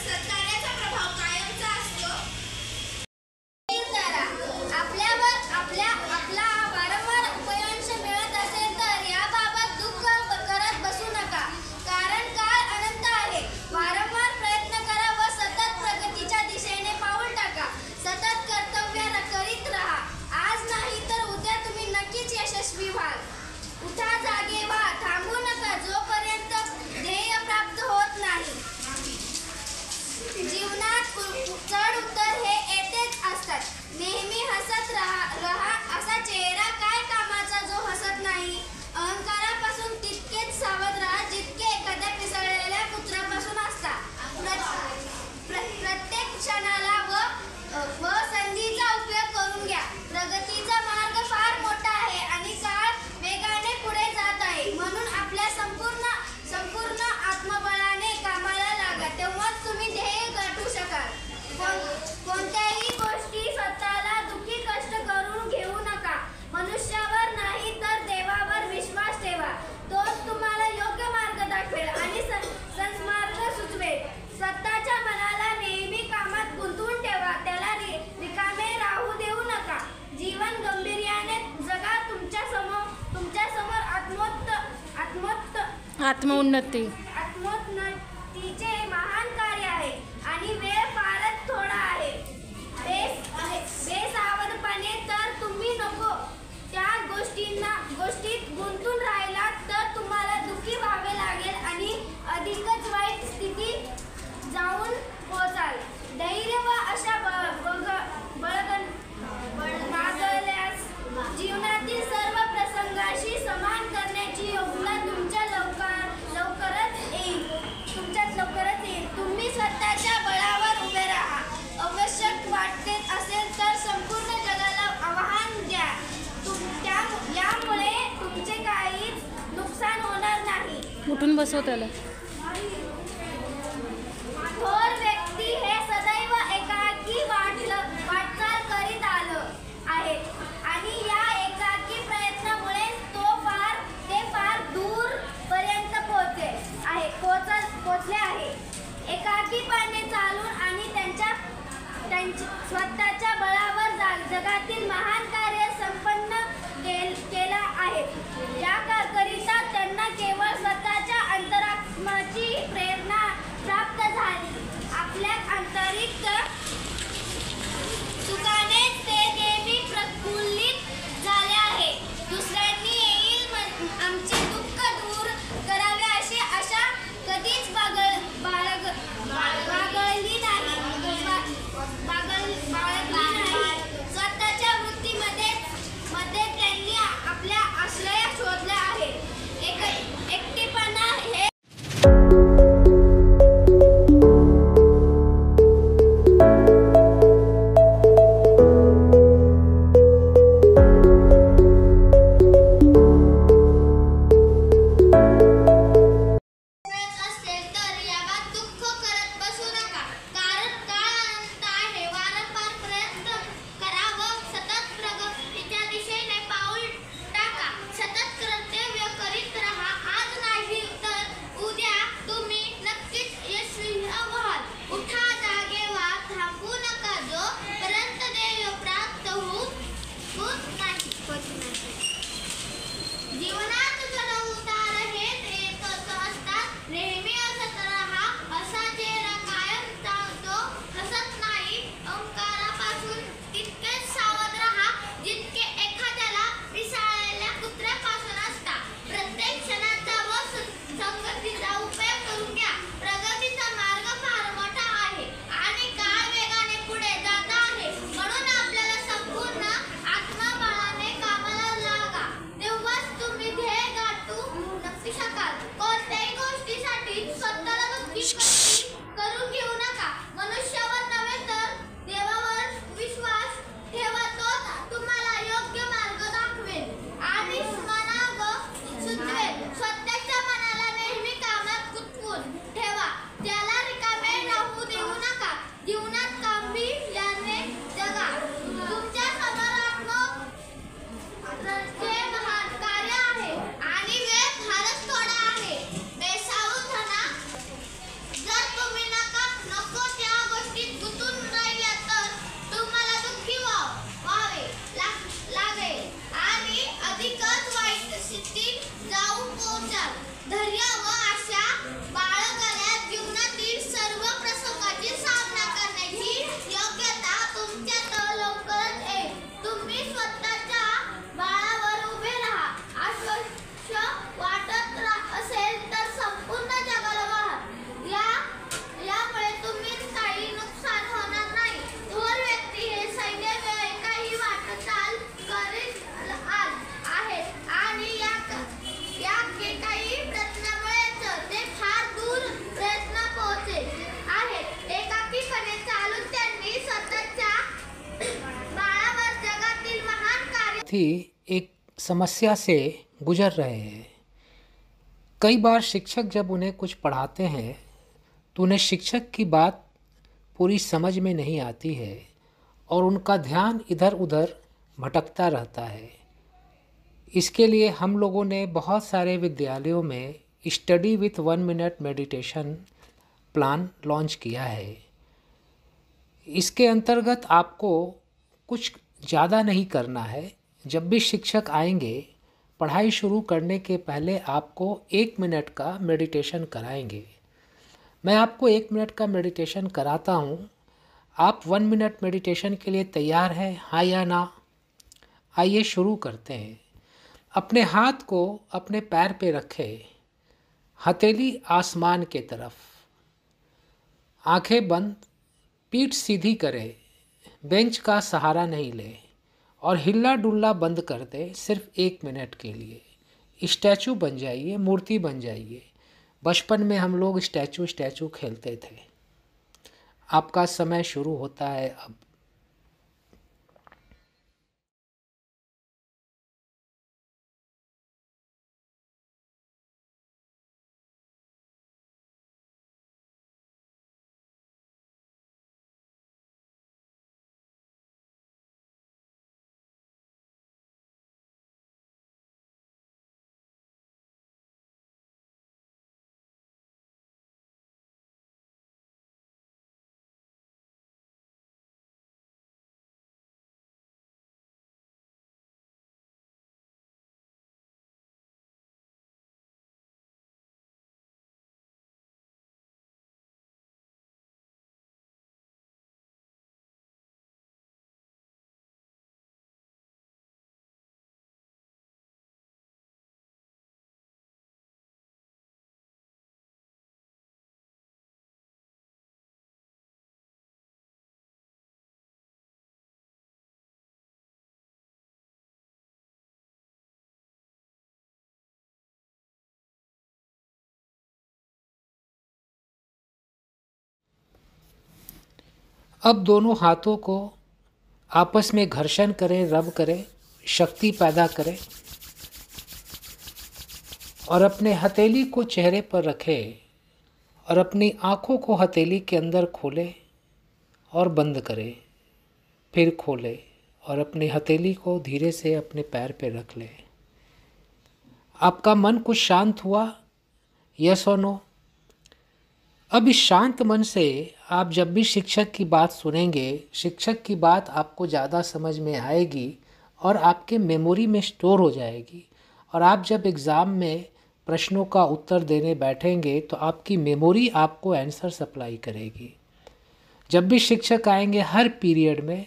सत्कार्याचा प्रभाव आत्मोन्नती आत्मोन्नतीचे महान कार्य आहे आणि वेळ फारच थोडा आहे. बेसावधपणे तर तुम्ही नको त्या गोष्टीत गुंतून राहिलात तर तुम्हाला दुःखी व्हावे लागेल आणि अधिकच वाईट स्थितीत जाऊन पोहोचाल. धैर्य व अशा मागल्यास जीवनातील सर्व प्रसंगाशी समान करण्याची योजना तुमच्यात लवकरच येईल. तुम्ही स्वतःच्या बळावर उभे राहा. आवश्यक वाटते असेल तर संपूर्ण जगाला आव्हान द्या. यामुळे तुमचे काहीच नुकसान होणार नाही. उठून बसव त्याला. थोर व्यक्ती हे सदैव एकाकी वाटचाल करीत आलं आहे आणि या एकाकी प्रयत्नामुळे ते फार दूर पर्यंत पोहोचले आहे. एकाकीपणे चालून आणि स्वतःच्या बळावर जगातील महान कार्य संपन्न केला आहे. याकरिता त्यांना केवळ स्वतःच्या अंतरात्म्याची प्रेरणा प्राप्त झाली. आपल्या आंतरिक सुखाने ते नेहमी प्रफुल्लित झाले आहे. दुसऱ्यांनी येईल आमचे दुःख दूर करावे अशी आशा कधीच बाळगली नाही. स्वतःच्या वृत्तीमध्ये त्यांनी आपला आश्रय शोधला आहे. एकटेपणा हे एक समस्या से गुजर रहे हैं। कई बार शिक्षक जब उन्हें कुछ पढ़ाते हैं तो उन्हें शिक्षक की बात पूरी समझ में नहीं आती है और उनका ध्यान इधर उधर भटकता रहता है। इसके लिए हम लोगों ने बहुत सारे विद्यालयों में study with 1 minute meditation plan launch किया है। इसके अंतर्गत आपको कुछ ज़्यादा नहीं करना है। जब भी शिक्षक आएंगे पढ़ाई शुरू करने के पहले आपको 1 मिनट का मेडिटेशन कराएंगे। मैं आपको 1 मिनट का मेडिटेशन कराता हूँ। आप 1 मिनट मेडिटेशन के लिए तैयार हैं, हाँ या ना? आइए शुरू करते हैं। अपने हाथ को अपने पैर पे रखें, हथेली आसमान के तरफ, आंखें बंद, पीठ सीधी करें, बेंच का सहारा नहीं लें और हिल्ला डुल्ला बंद कर दें। सिर्फ 1 मिनट के लिए स्टैचू बन जाइए, मूर्ति बन जाइए। बचपन में हम लोग स्टैचू खेलते थे। आपका समय शुरू होता है अब। अब दोनों हाथों को आपस में घर्षण करें, रब करें, शक्ति पैदा करें और अपने हथेली को चेहरे पर रखें और अपनी आँखों को हथेली के अंदर खोलें और बंद करें, फिर खोलें और अपनी हथेली को धीरे से अपने पैर पे रख लें। आपका मन कुछ शांत हुआ? यस और नो? अब इस शांत मन से आप जब भी शिक्षक की बात सुनेंगे, शिक्षक की बात आपको ज़्यादा समझ में आएगी और आपके मेमोरी में स्टोर हो जाएगी। और आप जब एग्ज़ाम में प्रश्नों का उत्तर देने बैठेंगे तो आपकी मेमोरी आपको आंसर सप्लाई करेगी। जब भी शिक्षक आएंगे हर पीरियड में,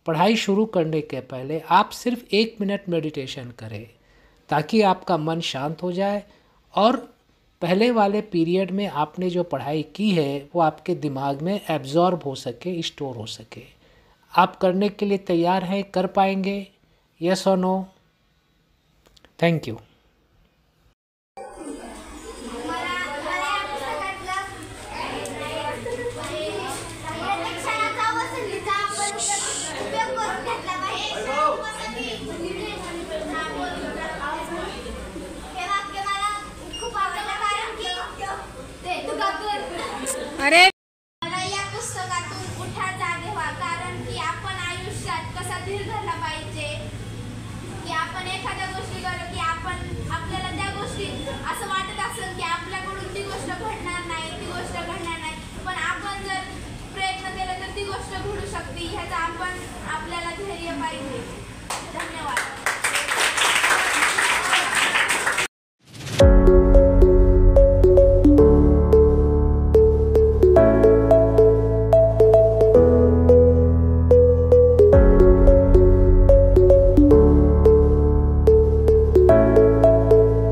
पढ़ाई शुरू करने के पहले आप सिर्फ 1 मिनट मेडिटेशन करें ताकि आपका मन शांत हो जाए और पहले वाले पीरियड में आपने जो पढ़ाई की है वो आपके दिमाग में एब्जॉर्ब हो सके, स्टोर हो सके। आप करने के लिए तैयार हैं? कर पाएंगे? यस और नो? Thank you. अरे मला या पुस्तकातून उठा जागे व्हा, कारण की आपण आयुष्यात कसा धीर धरला पाहिजे, की आपण एखाद्या गोष्टी करतो की आपण आपल्याला त्या गोष्टी असं वाटत असेल की आपल्याकडून ती गोष्ट घडणार नाही, पण आपण जर प्रयत्न केला तर ती गोष्ट घडू शकते। ह्याचा आपण आपल्याला धैर्य पाहिजे।